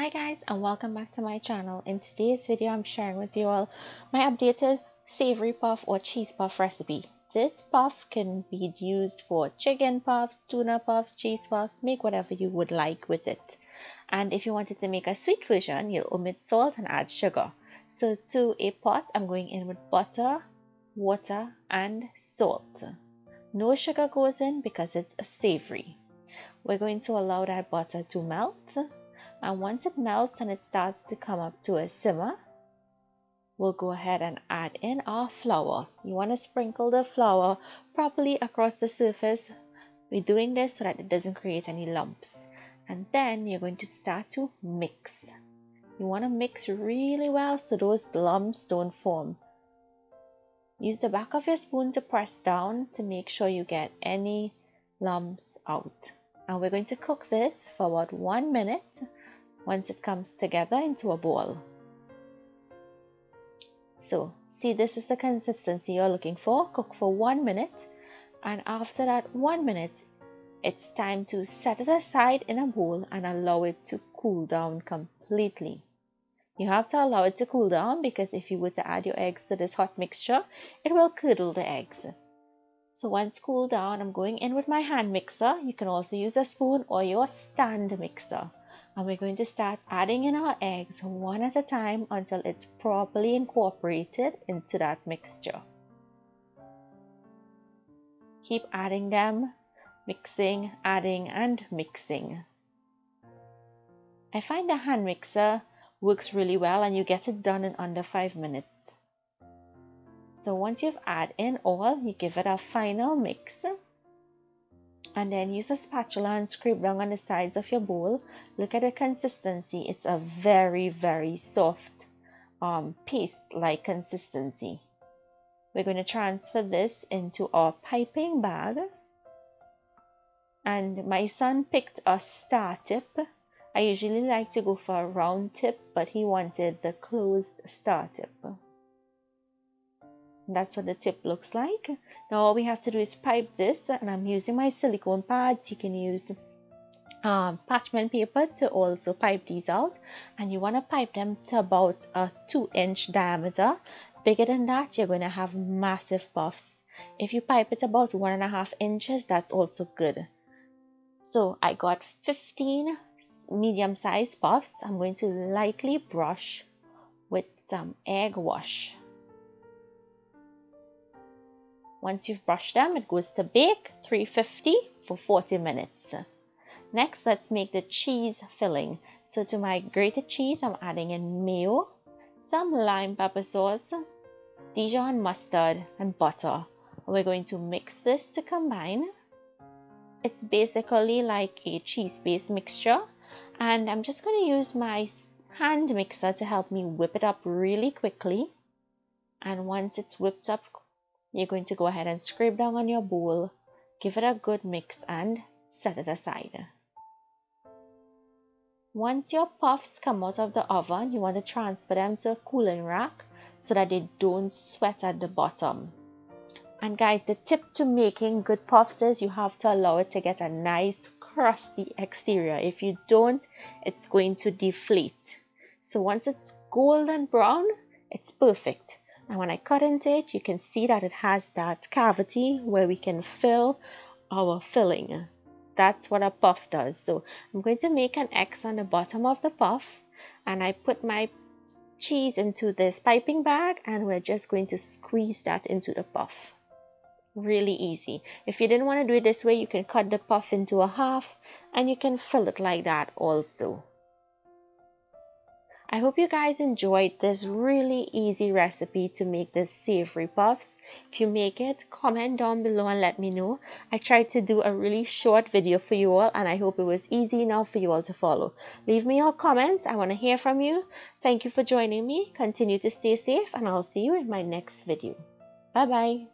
Hi guys, and welcome back to my channel. In today's video I'm sharing with you all my updated savory puff or cheese puff recipe. This puff can be used for chicken puffs, tuna puffs, cheese puffs, make whatever you would like with it. And if you wanted to make a sweet version, you'll omit salt and add sugar. So to a pot, I'm going in with butter, water and salt. No sugar goes in because it's a savory. We're going to allow that butter to melt. And once it melts and it starts to come up to a simmer, we'll go ahead and add in our flour. You want to sprinkle the flour properly across the surface. We're doing this so that it doesn't create any lumps. And then you're going to start to mix. You want to mix really well so those lumps don't form. Use the back of your spoon to press down to make sure you get any lumps out. And we're going to cook this for about 1 minute. Once it comes together into a bowl. So see, this is the consistency you're looking for. Cook for 1 minute, and after that 1 minute it's time to set it aside in a bowl and allow it to cool down completely. You have to allow it to cool down because if you were to add your eggs to this hot mixture, it will curdle the eggs. So once cooled down, I'm going in with my hand mixer. You can also use a spoon or your stand mixer. And we're going to start adding in our eggs one at a time until it's properly incorporated into that mixture. Keep adding them, mixing, adding and mixing. I find the hand mixer works really well and you get it done in under 5 minutes. So once you've added in all, you give it a final mix. And then use a spatula and scrape down on the sides of your bowl. Look at the consistency. It's a very, very soft paste-like consistency. We're going to transfer this into our piping bag. And my son picked a star tip. I usually like to go for a round tip, but he wanted the closed star tip. That's what the tip looks like. Now all we have to do is pipe this, and I'm using my silicone pads. You can use parchment paper to also pipe these out, and you want to pipe them to about a 2-inch diameter. Bigger than that, you're going to have massive puffs. If you pipe it about 1.5 inches, that's also good. So I got 15 medium-sized puffs. I'm going to lightly brush with some egg wash. Once you've brushed them, it goes to bake 350 for 40 minutes. Next, let's make the cheese filling. So to my grated cheese, I'm adding in mayo, some lime pepper sauce, Dijon mustard, and butter. We're going to mix this to combine. It's basically like a cheese-based mixture. And I'm just going to use my hand mixer to help me whip it up really quickly. And once it's whipped up, you're going to go ahead and scrape down on your bowl, give it a good mix and set it aside. Once your puffs come out of the oven, you want to transfer them to a cooling rack so that they don't sweat at the bottom. And guys, the tip to making good puffs is you have to allow it to get a nice crusty exterior. If you don't, it's going to deflate. So once it's golden brown, it's perfect. And when I cut into it, you can see that it has that cavity where we can fill our filling. That's what a puff does. So I'm going to make an X on the bottom of the puff, and I put my cheese into this piping bag, and we're just going to squeeze that into the puff. Really easy. If you didn't want to do it this way, you can cut the puff into a half and you can fill it like that also. I hope you guys enjoyed this really easy recipe to make this savory puffs. If you make it, comment down below and let me know. I tried to do a really short video for you all, and I hope it was easy enough for you all to follow. Leave me your comments. I want to hear from you. Thank you for joining me. Continue to stay safe, and I'll see you in my next video. Bye bye.